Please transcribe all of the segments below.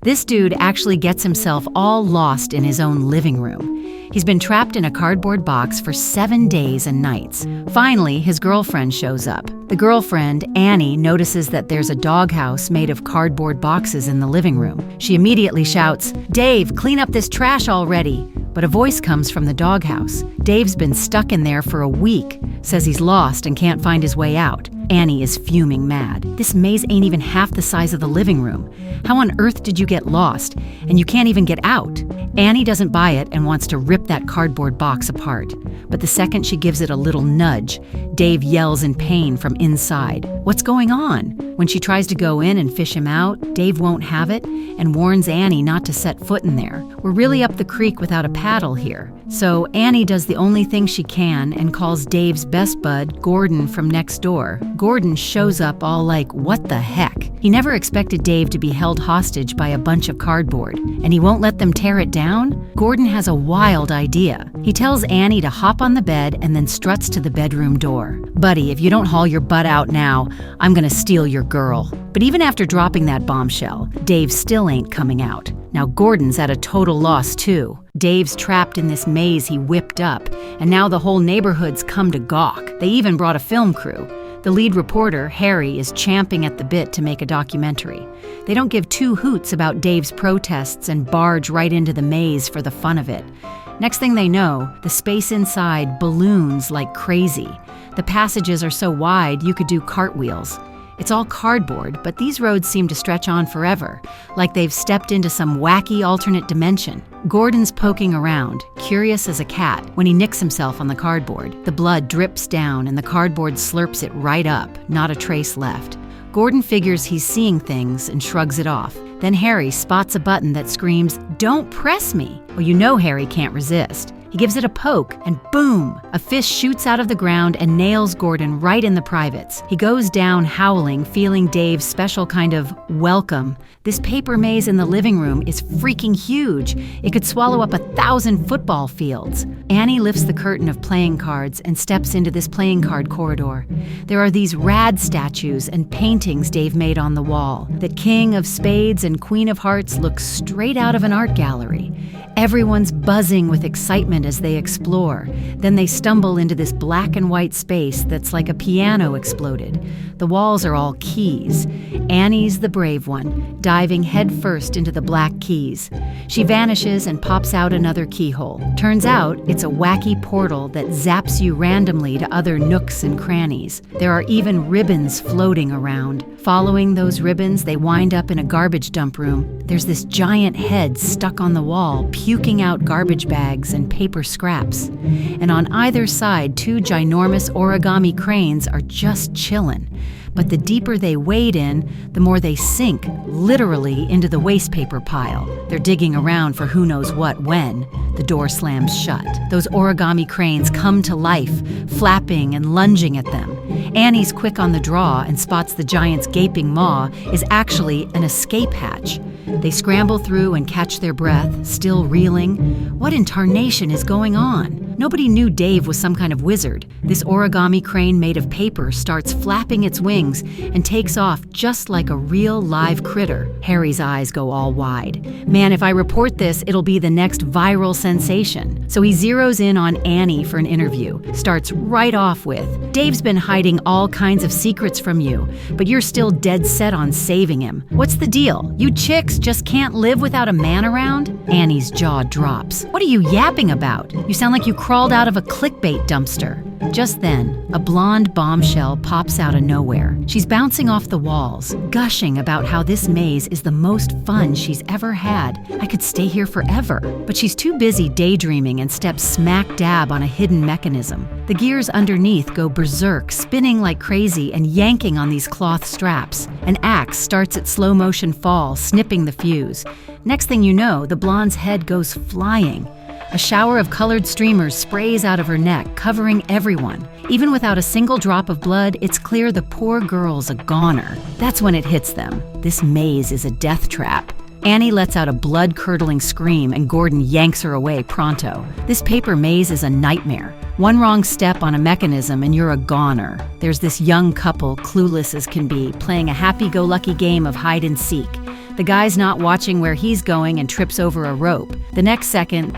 This dude actually gets himself all lost in his own living room. He's been trapped in a cardboard box for 7 days and nights. Finally, his girlfriend shows up. The girlfriend, Annie, notices that there's a doghouse made of cardboard boxes in the living room. She immediately shouts, "Dave, clean up this trash already!" But a voice comes from the doghouse. Dave's been stuck in there for a week, says he's lost and can't find his way out. Annie is fuming mad. This maze ain't even half the size of the living room. How on earth did you get lost? And you can't even get out. Annie doesn't buy it and wants to rip that cardboard box apart. But the second she gives it a little nudge, Dave yells in pain from inside. What's going on? When she tries to go in and fish him out, Dave won't have it and warns Annie not to set foot in there. We're really up the creek without a paddle here. So Annie does the only thing she can and calls Dave's best bud, Gordon, from next door. Gordon shows up all like, what the heck? He never expected Dave to be held hostage by a bunch of cardboard, and he won't let them tear it down? Gordon has a wild idea. He tells Annie to hop on the bed and then struts to the bedroom door. "Buddy, if you don't haul your butt out now, I'm gonna steal your girl." But even after dropping that bombshell, Dave still ain't coming out. Now Gordon's at a total loss too. Dave's trapped in this maze he whipped up, and now the whole neighborhood's come to gawk. They even brought a film crew. The lead reporter, Harry, is champing at the bit to make a documentary. They don't give two hoots about Dave's protests and barge right into the maze for the fun of it. Next thing they know, the space inside balloons like crazy. The passages are so wide you could do cartwheels. It's all cardboard, but these roads seem to stretch on forever, like they've stepped into some wacky alternate dimension. Gordon's poking around, curious as a cat, when he nicks himself on the cardboard. The blood drips down and the cardboard slurps it right up, not a trace left. Gordon figures he's seeing things and shrugs it off. Then Harry spots a button that screams, "Don't press me!" Well, you know Harry can't resist. He gives it a poke, and boom! A fist shoots out of the ground and nails Gordon right in the privates. He goes down howling, feeling Dave's special kind of welcome. This paper maze in the living room is freaking huge. It could swallow up 1,000 football fields. Annie lifts the curtain of playing cards and steps into this playing card corridor. There are these rad statues and paintings Dave made on the wall. The King of Spades and Queen of Hearts look straight out of an art gallery. Everyone's buzzing with excitement as they explore. Then they stumble into this black and white space that's like a piano exploded. The walls are all keys. Annie's the brave one, diving headfirst into the black keys. She vanishes and pops out another keyhole. Turns out it's a wacky portal that zaps you randomly to other nooks and crannies. There are even ribbons floating around. Following those ribbons, they wind up in a garbage dump room. There's this giant head stuck on the wall, puking out garbage bags and paper scraps. And on either side, 2 ginormous origami cranes are just chillin'. But the deeper they wade in, the more they sink, literally, into the waste paper pile. They're digging around for who knows what when. The door slams shut. Those origami cranes come to life, flapping and lunging at them. Annie's quick on the draw and spots the giant's gaping maw is actually an escape hatch. They scramble through and catch their breath, still reeling. What in tarnation is going on? Nobody knew Dave was some kind of wizard. This origami crane made of paper starts flapping its wings and takes off just like a real live critter. Harry's eyes go all wide. Man, if I report this, it'll be the next viral sensation. So he zeroes in on Annie for an interview. Starts right off with, "Dave's been hiding all kinds of secrets from you, but you're still dead set on saving him. What's the deal? You chicks just can't live without a man around?" Annie's jaw drops. "What are you yapping about? You sound like you crawled out of a clickbait dumpster." Just then, a blonde bombshell pops out of nowhere. She's bouncing off the walls, gushing about how this maze is the most fun she's ever had. I could stay here forever. But she's too busy daydreaming and steps smack dab on a hidden mechanism. The gears underneath go berserk, spinning like crazy and yanking on these cloth straps. An axe starts its slow motion fall, snipping the fuse. Next thing you know, the blonde's head goes flying. A shower of colored streamers sprays out of her neck, covering everyone. Even without a single drop of blood, it's clear the poor girl's a goner. That's when it hits them. This maze is a death trap. Annie lets out a blood-curdling scream and Gordon yanks her away pronto. This paper maze is a nightmare. One wrong step on a mechanism and you're a goner. There's this young couple, clueless as can be, playing a happy-go-lucky game of hide and seek. The guy's not watching where he's going and trips over a rope. The next second,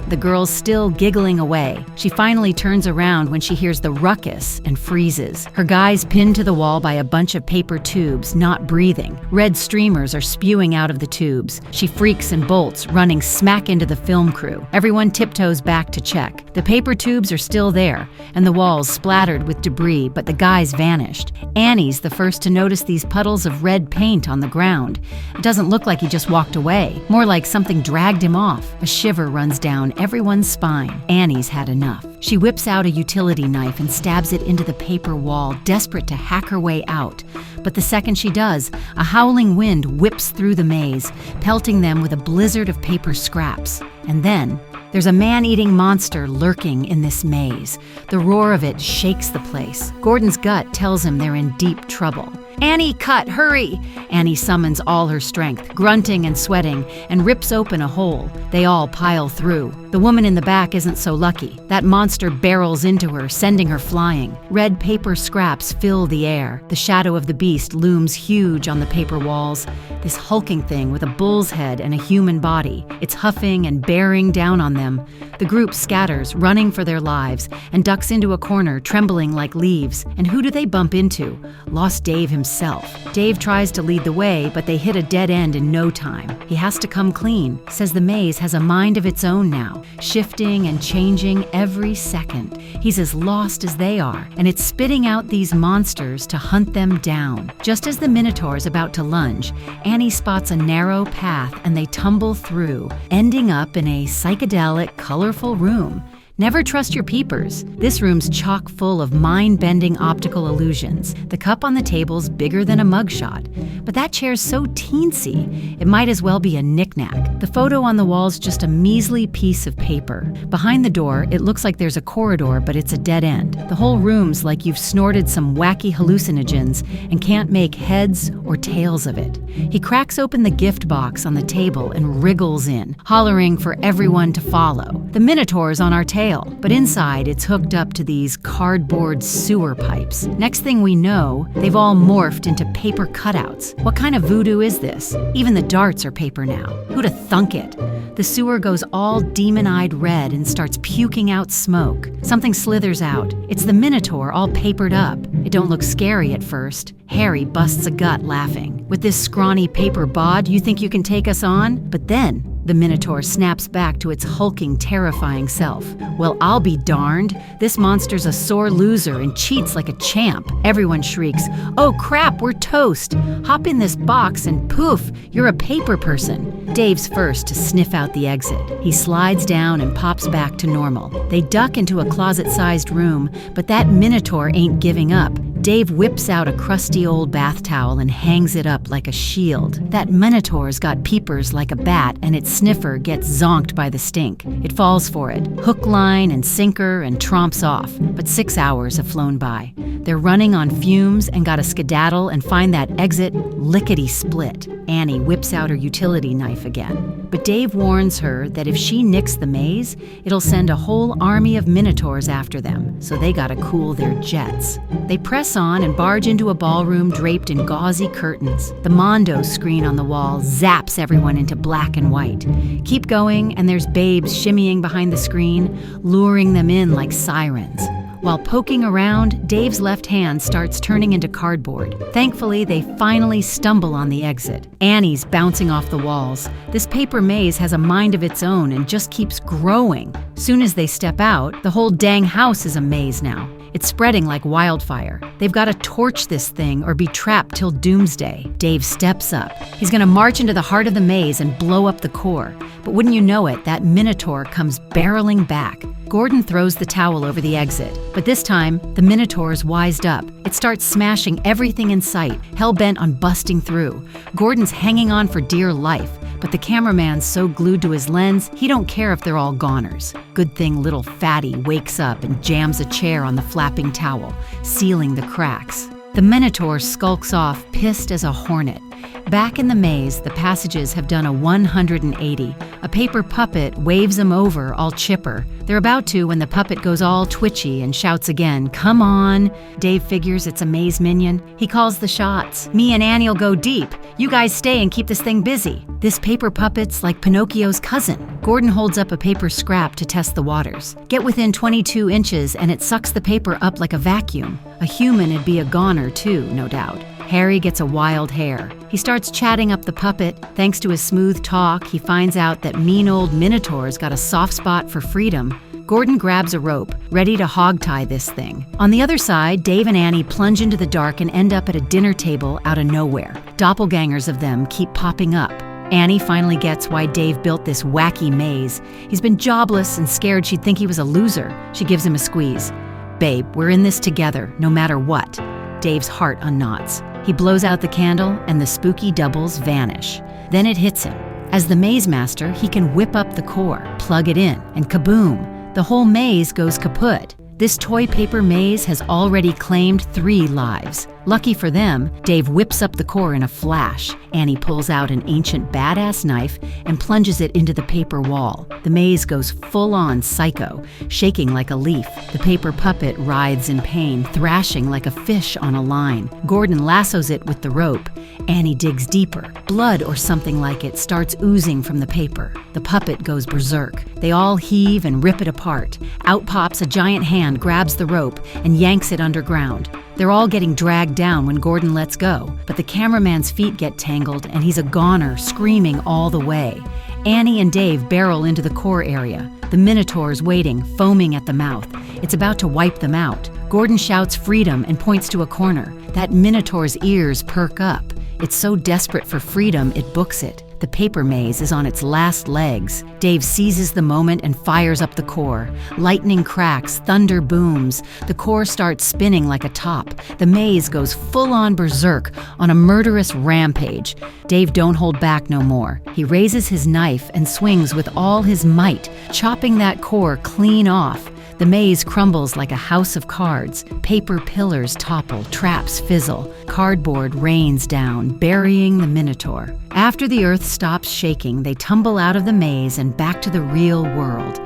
the girl's still giggling away. She finally turns around when she hears the ruckus and freezes. Her guy's pinned to the wall by a bunch of paper tubes, not breathing. Red streamers are spewing out of the tubes. She freaks and bolts, running smack into the film crew. Everyone tiptoes back to check. The paper tubes are still there, and the walls splattered with debris, but the guy's vanished. Annie's the first to notice these puddles of red paint on the ground. It doesn't look like he just walked away, more like something dragged him off. A shiver runs down everyone's spine. Annie's had enough. She whips out a utility knife and stabs it into the paper wall, desperate to hack her way out. But the second she does, a howling wind whips through the maze, pelting them with a blizzard of paper scraps. And then, there's a man-eating monster lurking in this maze. The roar of it shakes the place. Gordon's gut tells him they're in deep trouble. "Annie, cut! Hurry!" Annie summons all her strength, grunting and sweating, and rips open a hole. They all pile through. The woman in the back isn't so lucky. That monster barrels into her, sending her flying. Red paper scraps fill the air. The shadow of the beast looms huge on the paper walls. This hulking thing with a bull's head and a human body. It's huffing and bearing down on them. The group scatters, running for their lives, and ducks into a corner, trembling like leaves. And who do they bump into? Lost Dave himself. Dave tries to lead the way, but they hit a dead end in no time. He has to come clean, says the maze has a mind of its own now, shifting and changing every second. He's as lost as they are, and it's spitting out these monsters to hunt them down. Just as the Minotaur's about to lunge, Annie spots a narrow path and they tumble through, ending up in a psychedelic, colorful room. Never trust your peepers. This room's chock full of mind-bending optical illusions. The cup on the table's bigger than a mugshot. But that chair's so teensy, it might as well be a knick-knack. The photo on the wall's just a measly piece of paper. Behind the door, it looks like there's a corridor, but it's a dead end. The whole room's like you've snorted some wacky hallucinogens and can't make heads or tails of it. He cracks open the gift box on the table and wriggles in, hollering for everyone to follow. The Minotaur's on our tail, but inside it's hooked up to these cardboard sewer pipes. Next thing we know, they've all morphed into paper cutouts. What kind of voodoo is this? Even the darts are paper now. Who'd have thunk it? The sewer goes all demon-eyed red and starts puking out smoke. Something slithers out. It's the Minotaur all papered up. It don't look scary at first. Harry busts a gut laughing. With this scrawny paper bod, you think you can take us on? But then, the Minotaur snaps back to its hulking, terrifying self. Well, I'll be darned. This monster's a sore loser and cheats like a champ. Everyone shrieks, "Oh crap, we're toast! Hop in this box and poof, you're a paper person." Dave's first to sniff out the exit. He slides down and pops back to normal. They duck into a closet-sized room, but that Minotaur ain't giving up. Dave whips out a crusty old bath towel and hangs it up like a shield. That Minotaur's got peepers like a bat, and its sniffer gets zonked by the stink. It falls for it, hook, line, and sinker, and tromps off. But 6 hours have flown by. They're running on fumes and gotta skedaddle and find that exit lickety-split. Annie whips out her utility knife again. But Dave warns her that if she nicks the maze, it'll send a whole army of Minotaurs after them, so they gotta cool their jets. They press on and barge into a ballroom draped in gauzy curtains. The Mondo screen on the wall zaps everyone into black and white. Keep going, and there's babes shimmying behind the screen, luring them in like sirens. While poking around, Dave's left hand starts turning into cardboard. Thankfully, they finally stumble on the exit. Annie's bouncing off the walls. This paper maze has a mind of its own and just keeps growing. Soon as they step out, the whole dang house is a maze now. It's spreading like wildfire. They've got to torch this thing or be trapped till doomsday. Dave steps up. He's going to march into the heart of the maze and blow up the core. But wouldn't you know it, that Minotaur comes barreling back. Gordon throws the towel over the exit. But this time, the Minotaur's wised up. It starts smashing everything in sight, hell-bent on busting through. Gordon's hanging on for dear life. But the cameraman's so glued to his lens, he don't care if they're all goners. Good thing little Fatty wakes up and jams a chair on the flapping towel, sealing the cracks. The Minotaur skulks off, pissed as a hornet. Back in the maze, the passages have done a 180. A paper puppet waves them over, all chipper. They're about to when the puppet goes all twitchy and shouts again, "Come on!" Dave figures it's a maze minion. He calls the shots. "Me and Annie'll go deep. You guys stay and keep this thing busy." This paper puppet's like Pinocchio's cousin. Gordon holds up a paper scrap to test the waters. Get within 22 inches and it sucks the paper up like a vacuum. A human'd be a goner too, no doubt. Harry gets a wild hair. He starts chatting up the puppet. Thanks to his smooth talk, he finds out that mean old Minotaur's got a soft spot for freedom. Gordon grabs a rope, ready to hogtie this thing. On the other side, Dave and Annie plunge into the dark and end up at a dinner table out of nowhere. Doppelgangers of them keep popping up. Annie finally gets why Dave built this wacky maze. He's been jobless and scared she'd think he was a loser. She gives him a squeeze. "Babe, we're in this together, no matter what." Dave's heart unknots. He blows out the candle and the spooky doubles vanish. Then it hits him. As the maze master, he can whip up the core, plug it in, and kaboom! The whole maze goes kaput. This toy paper maze has already claimed 3 lives. Lucky for them, Dave whips up the core in a flash. Annie pulls out an ancient badass knife and plunges it into the paper wall. The maze goes full-on psycho, shaking like a leaf. The paper puppet writhes in pain, thrashing like a fish on a line. Gordon lassos it with the rope. Annie digs deeper. Blood or something like it starts oozing from the paper. The puppet goes berserk. They all heave and rip it apart. Out pops a giant hand, grabs the rope, and yanks it underground. They're all getting dragged down when Gordon lets go, but the cameraman's feet get tangled and he's a goner, screaming all the way. Annie and Dave barrel into the core area. The Minotaur's waiting, foaming at the mouth. It's about to wipe them out. Gordon shouts freedom and points to a corner. That Minotaur's ears perk up. It's so desperate for freedom, it books it. The paper maze is on its last legs. Dave seizes the moment and fires up the core. Lightning cracks, thunder booms. The core starts spinning like a top. The maze goes full-on berserk on a murderous rampage. Dave don't hold back no more. He raises his knife and swings with all his might, chopping that core clean off. The maze crumbles like a house of cards. Paper pillars topple, traps fizzle. Cardboard rains down, burying the Minotaur. After the earth stops shaking, they tumble out of the maze and back to the real world.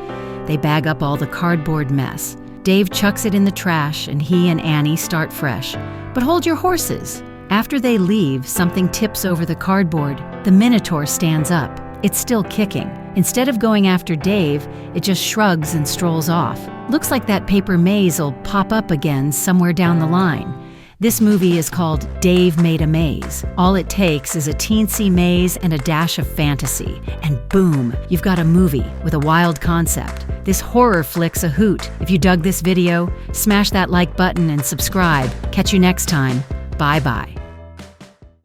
They bag up all the cardboard mess. Dave chucks it in the trash, and he and Annie start fresh. But hold your horses. After they leave, something tips over the cardboard. The Minotaur stands up. It's still kicking. Instead of going after Dave, it just shrugs and strolls off. Looks like that paper maze'll pop up again somewhere down the line. This movie is called Dave Made a Maze. All it takes is a teensy maze and a dash of fantasy. And boom, you've got a movie with a wild concept. This horror flick's a hoot. If you dug this video, smash that like button and subscribe. Catch you next time. Bye-bye.